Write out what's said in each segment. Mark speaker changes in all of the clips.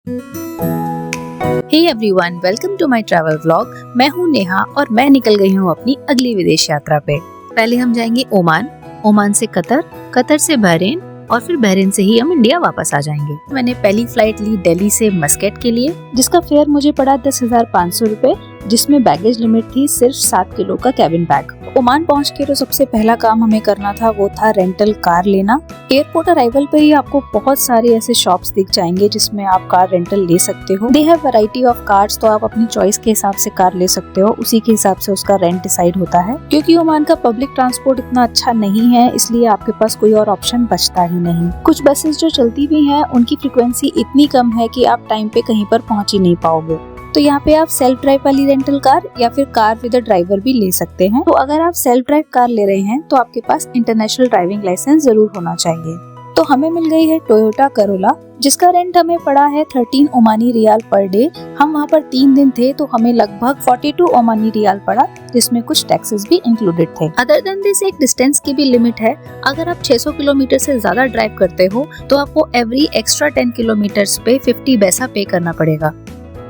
Speaker 1: Hey everyone, welcome to my travel vlog. मैं हूँ नेहा और मैं निकल गई हूँ अपनी अगली विदेश यात्रा पे। पहले हम जाएंगे ओमान, ओमान से कतर, कतर से बहरीन और फिर बहरीन से ही हम इंडिया वापस आ जाएंगे। मैंने पहली फ्लाइट ली दिल्ली से मस्कट के लिए, जिसका फेयर मुझे पड़ा 10,500 रुपए, जिसमें बैगेज लिमिट थी सिर्फ 7 किलो का कैबिन बैग। ओमान पहुंच के तो सबसे पहला काम हमें करना था वो था रेंटल कार लेना। एयरपोर्ट अराइवल पे ही आपको बहुत सारे ऐसे शॉप्स दिख जाएंगे जिसमें आप कार रेंटल ले सकते हो। They have variety of cars, तो आप अपनी चॉइस के हिसाब से कार ले सकते हो, उसी के हिसाब से उसका रेंट डिसाइड होता है। क्योंकि ओमान का पब्लिक ट्रांसपोर्ट इतना अच्छा नहीं है, इसलिए आपके पास कोई और ऑप्शन बचता ही नहीं। कुछ बसेस जो चलती भी हैं उनकी फ्रिक्वेंसी इतनी कम है कि आप टाइम पे कहीं पर पहुंच ही नहीं पाओगे। तो यहाँ पे आप सेल्फ ड्राइव वाली रेंटल कार या फिर कार विद ड्राइवर भी ले सकते हैं। तो अगर आप सेल्फ ड्राइव कार ले रहे हैं तो आपके पास इंटरनेशनल ड्राइविंग लाइसेंस जरूर होना चाहिए। तो हमें मिल गई है टोयोटा करोला, जिसका रेंट हमें पड़ा है 13 ओमानी रियाल पर डे। हम वहाँ पर 3 दिन थे तो हमें लगभग 42 ओमानी रियाल पड़ा, जिसमें कुछ टैक्सेस भी इंक्लूडेड थे। अदर देन दिस एक डिस्टेंस की भी लिमिट है। अगर आप 600 किलोमीटर से ज्यादा ड्राइव करते हो तो आपको एवरी एक्स्ट्रा 10 किलोमीटर पे 50 पैसा पे करना पड़ेगा।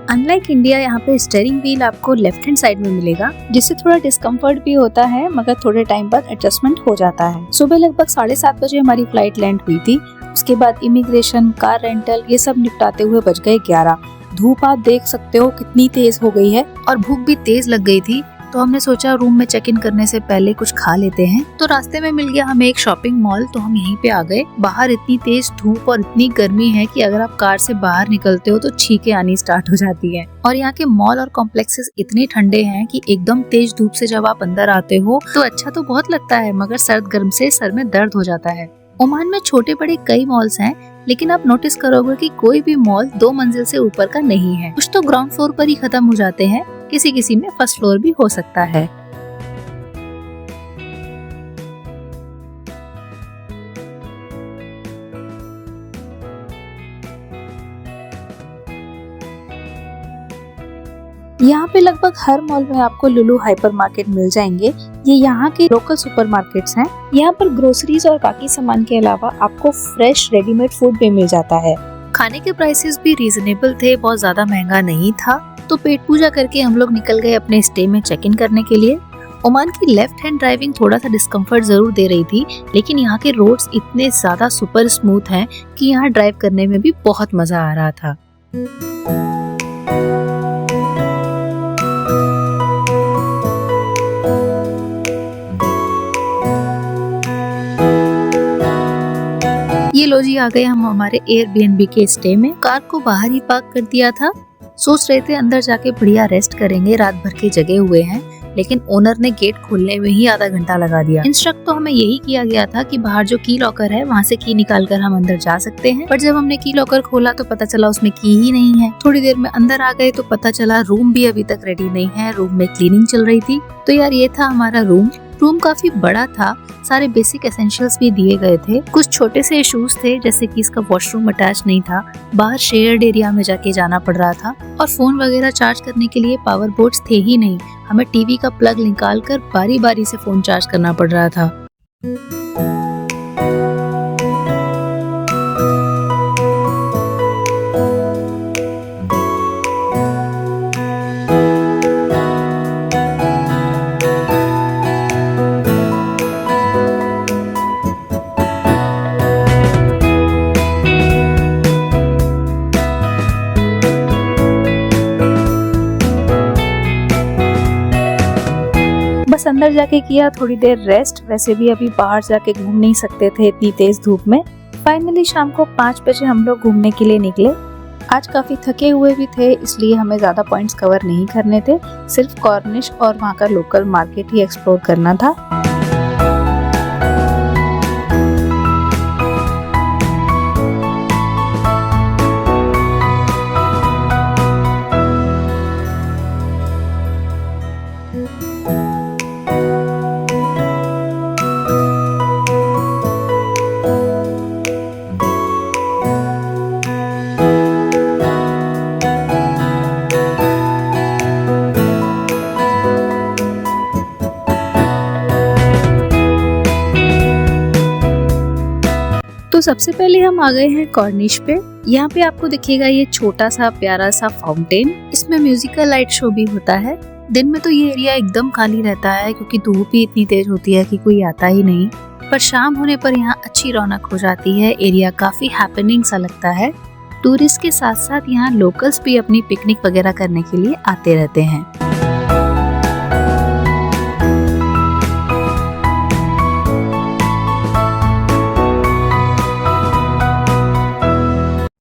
Speaker 1: अनलाइक इंडिया, यहाँ पे स्टीयरिंग व्हील आपको लेफ्ट हैंड साइड में मिलेगा, जिससे थोड़ा डिस्कम्फर्ट भी होता है, मगर थोड़े टाइम बाद एडजस्टमेंट हो जाता है। सुबह लगभग 7:30 बजे हमारी फ्लाइट लैंड हुई थी। उसके बाद इमिग्रेशन, कार रेंटल, ये सब निपटाते हुए बज गए 11। धूप आप देख सकते हो कितनी तेज हो गई है और भूख भी तेज लग गई थी, तो हमने सोचा रूम में चेक इन करने से पहले कुछ खा लेते हैं। तो रास्ते में मिल गया हमें एक शॉपिंग मॉल, तो हम यहीं पे आ गए। बाहर इतनी तेज धूप और इतनी गर्मी है कि अगर आप कार से बाहर निकलते हो तो छींकें आनी स्टार्ट हो जाती है। और यहाँ के मॉल और कॉम्प्लेक्सेस इतने ठंडे हैं कि एकदम तेज धूप से जब आप अंदर आते हो तो अच्छा तो बहुत लगता है, मगर सर्द गर्म से सर में दर्द हो जाता है। ओमान में छोटे बड़े कई मॉल्स हैं, लेकिन आप नोटिस करोगे कि कोई भी मॉल 2 मंजिल से ऊपर का नहीं है। कुछ तो ग्राउंड फ्लोर पर ही खत्म हो जाते हैं, किसी किसी में फर्स्ट फ्लोर भी हो सकता है। यहाँ पे लगभग हर मॉल में आपको लुलु हाइपर मार्केट मिल जाएंगे। ये यहाँ के लोकल सुपरमार्केट्स हैं। यहाँ पर ग्रोसरीज और बाकी सामान के अलावा आपको फ्रेश रेडीमेड फूड भी मिल जाता है। खाने के प्राइसेस भी रीजनेबल थे, बहुत ज्यादा महंगा नहीं था। तो पेट पूजा करके हम लोग निकल गए अपने स्टे में चेक इन करने के लिए। ओमान की लेफ्ट हैंड ड्राइविंग थोड़ा सा डिस्कम्फर्ट जरूर दे रही थी, लेकिन यहाँ के रोड्स इतने ज्यादा सुपर स्मूथ हैं कि यहाँ ड्राइव करने में भी बहुत मजा आ रहा था। ये लो जी, आ गए हम हमारे एयरबीएनबी के स्टे में। कार को बाहर ही पार्क कर दिया था। सोच रहे थे अंदर जाके बढ़िया रेस्ट करेंगे, रात भर के जगे हुए हैं, लेकिन ओनर ने गेट खोलने में ही आधा घंटा लगा दिया। इंस्ट्रक्ट तो हमें यही किया गया था कि बाहर जो की लॉकर है वहाँ से की निकाल कर हम अंदर जा सकते हैं, पर जब हमने की लॉकर खोला तो पता चला उसमें की ही नहीं है। थोड़ी देर में अंदर आ गए तो पता चला रूम भी अभी तक रेडी नहीं है, रूम में क्लीनिंग चल रही थी। तो यार ये था हमारा रूम। रूम काफी बड़ा था, सारे बेसिक एसेंशियल्स भी दिए गए थे। कुछ छोटे से इश्यूज थे, जैसे कि इसका वॉशरूम अटैच नहीं था, बाहर शेयर्ड एरिया में जाके जाना पड़ रहा था, और फोन वगैरह चार्ज करने के लिए पावर बोर्ड्स थे ही नहीं। हमें टीवी का प्लग निकाल कर बारी बारी से फोन चार्ज करना पड़ रहा था। बस अंदर जाके किया थोड़ी देर रेस्ट, वैसे भी अभी बाहर जाके घूम नहीं सकते थे इतनी तेज धूप में। फाइनली शाम को 5 बजे हम लोग घूमने के लिए निकले। आज काफी थके हुए भी थे, इसलिए हमें ज्यादा पॉइंट्स कवर नहीं करने थे, सिर्फ कॉर्निश और वहाँ का लोकल मार्केट ही एक्सप्लोर करना था। तो सबसे पहले हम आ गए हैं कॉर्निश पे। यहाँ पे आपको दिखेगा ये छोटा सा प्यारा सा फाउंटेन। इसमें म्यूजिकल लाइट शो भी होता है। दिन में तो ये एरिया एकदम खाली रहता है क्योंकि धूप ही इतनी तेज होती है कि कोई आता ही नहीं, पर शाम होने पर यहाँ अच्छी रौनक हो जाती है। एरिया काफी हैपनिंग सा लगता है। टूरिस्ट के साथ साथ यहाँ लोकल्स भी अपनी पिकनिक वगैरह करने के लिए आते रहते हैं।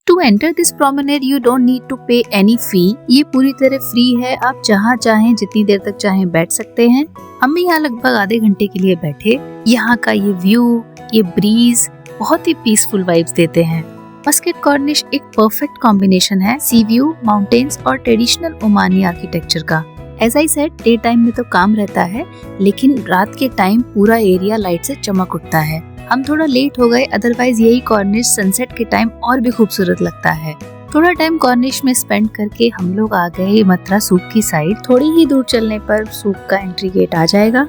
Speaker 1: To enter this promenade you don't need to pay any fee। ये पूरी तरह फ्री है। आप जहाँ चाहें जितनी देर तक चाहें बैठ सकते हैं। हम भी यहाँ लगभग आधे घंटे के लिए बैठे। यहाँ का ये व्यू, ये ब्रीज बहुत ही पीसफुल वाइब्स देते हैं। मस्कट कॉर्निश एक परफेक्ट कॉम्बिनेशन है सी व्यू, माउंटेन्स और ट्रेडिशनल ओमानी आर्किटेक्चर का। As I said, day time में तो काम रहता है, लेकिन रात के टाइम पूरा एरिया लाइट से चमक उठता है। हम थोड़ा लेट हो गए, अदरवाइज यही कॉर्निश सनसेट के टाइम और भी खूबसूरत लगता है। थोड़ा टाइम कॉर्निश में स्पेंड करके हम लोग आ गए मथुरा सूक की साइड। थोड़ी ही दूर चलने पर सूक का एंट्री गेट आ जाएगा।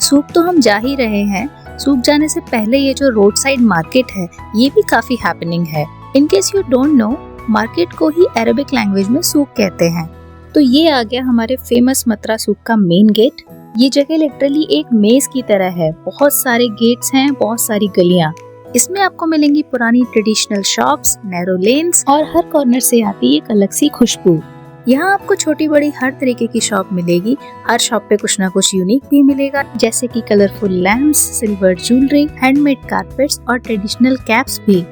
Speaker 1: सूक तो हम जा ही रहे हैं। सूक जाने से पहले ये जो रोड साइड मार्केट है, ये भी काफी हैपनिंग है। In case you don't know, market को ही अरेबिक लैंग्वेज में सूक कहते हैं। तो ये आ गया हमारे फेमस मथुरा सूक का मेन गेट। ये जगह लिटरली एक मेज की तरह है। बहुत सारे गेट्स हैं, बहुत सारी गलियां। इसमें आपको मिलेंगी पुरानी ट्रेडिशनल शॉप्स, नैरो लेन्स और हर कॉर्नर से आती एक अलग सी खुशबू। यहाँ आपको छोटी बड़ी हर तरीके की शॉप मिलेगी। हर शॉप पे कुछ ना कुछ यूनिक भी मिलेगा, जैसे कि colourful lamps, silver jewellery, handmade carpets और ट्रेडिशनल कैप्स भी।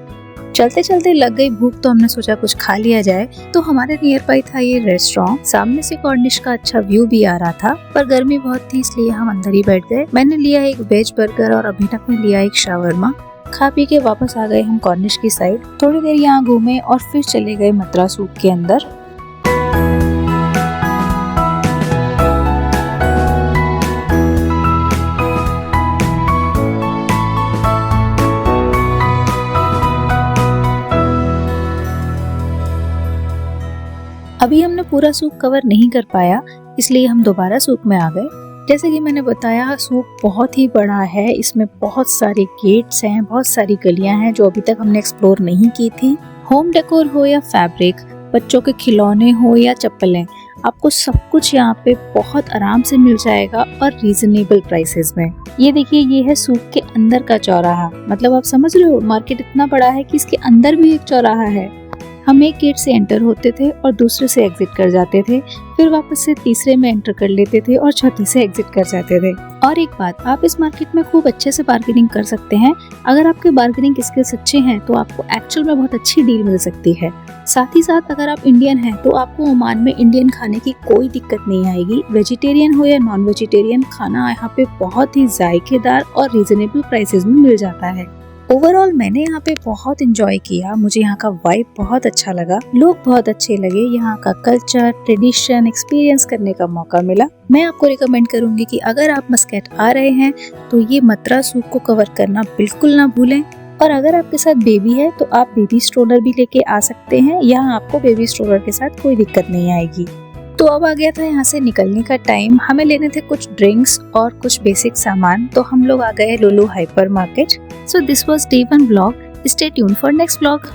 Speaker 1: चलते चलते लग गई भूख, तो हमने सोचा कुछ खा लिया जाए। तो हमारे नियर बाई था ये रेस्टोरेंट। सामने से कॉर्निश का अच्छा व्यू भी आ रहा था, पर गर्मी बहुत थी इसलिए हम अंदर ही बैठ गए। मैंने लिया एक वेज बर्गर और अभिनव ने लिया एक शावरमा। खा पी के वापस आ गए हम कॉर्निश की साइड। थोड़ी देर यहाँ घूमे और फिर चले गए मथुरा सूक के अंदर। अभी हमने पूरा सूक कवर नहीं कर पाया, इसलिए हम दोबारा सूक में आ गए। जैसे कि मैंने बताया, सूक बहुत ही बड़ा है। इसमें बहुत सारे गेट्स हैं, बहुत सारी गलियां हैं जो अभी तक हमने एक्सप्लोर नहीं की थी। होम डेकोर हो या फैब्रिक, बच्चों के खिलौने हो या चप्पलें, आपको सब कुछ यहाँ पे बहुत आराम से मिल जाएगा और रीजनेबल प्राइसेस में। ये देखिए, ये है सूक के अंदर का चौराहा। मतलब आप समझ रहे हो, मार्केट इतना बड़ा है कि इसके अंदर भी एक चौराहा है। हम एक गेट से एंटर होते थे और दूसरे से एग्जिट कर जाते थे, फिर वापस से तीसरे में एंटर कर लेते थे और चौथे से एग्जिट कर जाते थे। और एक बात, आप इस मार्केट में खूब अच्छे से बार्गेनिंग कर सकते हैं। अगर आपके बार्गेनिंग स्किल्स अच्छे हैं तो आपको एक्चुअल में बहुत अच्छी डील मिल सकती है। साथ ही साथ अगर आप इंडियन हैं तो आपको ओमान में इंडियन खाने की कोई दिक्कत नहीं आएगी। वेजिटेरियन हो या नॉन वेजिटेरियन, खाना यहाँ पे बहुत ही जायकेदार और रीजनेबल प्राइसेस में मिल जाता है। ओवरऑल मैंने यहाँ पे बहुत एंजॉय किया। मुझे यहाँ का वाइब बहुत अच्छा लगा, लोग बहुत अच्छे लगे। यहाँ का कल्चर, ट्रेडिशन एक्सपीरियंस करने का मौका मिला। मैं आपको रिकमेंड करूंगी कि अगर आप मस्कट आ रहे हैं तो ये मथुरा सूक को कवर करना बिल्कुल ना भूलें। और अगर आपके साथ बेबी है तो आप बेबी स्ट्रोलर भी लेके आ सकते हैं। यहाँ आपको बेबी स्ट्रोलर के साथ कोई दिक्कत नहीं आएगी। तो अब आ गया था यहाँ से निकलने का टाइम। हमें लेने थे कुछ ड्रिंक्स और कुछ बेसिक सामान, तो हम लोग आ गए Lulu hypermarket. So this was day 1 vlog. Stay tuned for next vlog.